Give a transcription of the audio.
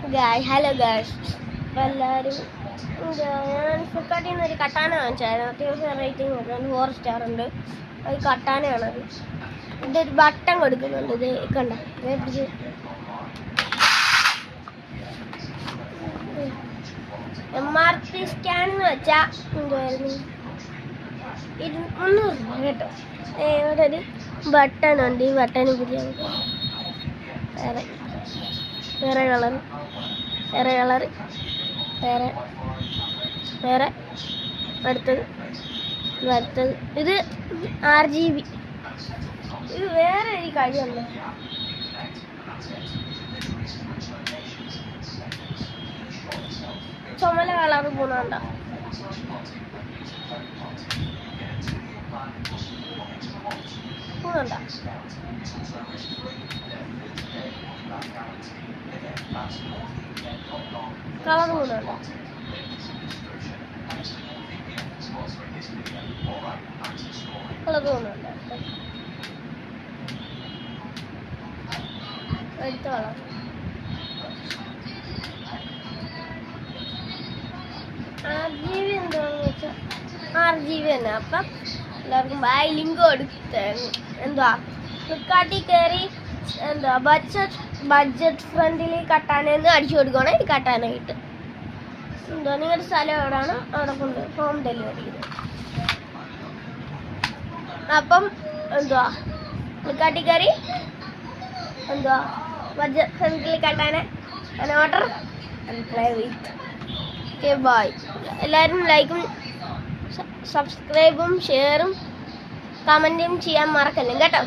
Hello guys, അപ്പോൾ എല്ലാവരും ഞാൻ ഫ്ലിപ്കാർട്ടിൽ നിന്ന് ഒരു കട്ടാന വാങ്ങിച്ചായിരുന്നു. അത്യാവശ്യം റേറ്റിംഗ് വരുന്നുണ്ട്, 4 സ്റ്റാർ ഉണ്ട്. അത് കട്ടാനയാണത്. ഇതൊരു ബട്ടൺ കൊടുക്കുന്നുണ്ട്. ഇത് കണ്ട പിടിച്ച് MRP സ്കാൻ എന്ന് വെച്ചാൽ എന്തായിരുന്നു 300 രൂപ കേട്ടോ. ഇവിടെ ഒരു ബട്ടൺ ഉണ്ട്. ഈ ബട്ടൺ പിടിച്ചാൽ വേറെ കളർ വേറെ അടുത്തത് ഇത് RGB. ഇത് വേറെ ഒരു കാര്യമല്ല. ചുമല കളർ പോകുന്നുണ്ട. കളർ പോകുന്നുണ്ടോ? കളർ പോകുന്നുണ്ടോ? അടുത്ത കളർ RGB എന്താണെന്ന് വെച്ചാൽ RGB തന്നെ. അപ്പം എല്ലാവർക്കും ലിങ്ക് കൊടുത്ത എന്തുവാ ഫ്ലിപ്കാർട്ടിൽ കയറി എന്താ ബഡ്ജറ്റ് ഫ്രണ്ട്ലി കട്ടാനെന്ന് അടിച്ചു കൊടുക്കുകയാണ്. ഈ കട്ടാന കിട്ടും. എന്തുവാ നിങ്ങളുടെ സ്ഥലം എവിടെയാണ് അവിടെ കൊണ്ട് ഹോം ഡെലിവറി ചെയ്ത്. അപ്പം എന്തുവാ ഫ്ലിപ്കാർട്ടിൽ കയറി എന്തുവാ ബഡ്ജറ്റ് ഫ്രണ്ട്ലി കട്ടാന order play with. Okay bye. എല്ലാവരും ലൈക്കും സബ്സ്ക്രൈബും ഷെയറും കമൻറ്റും ചെയ്യാൻ മറക്കല്ലേ കേട്ടോ.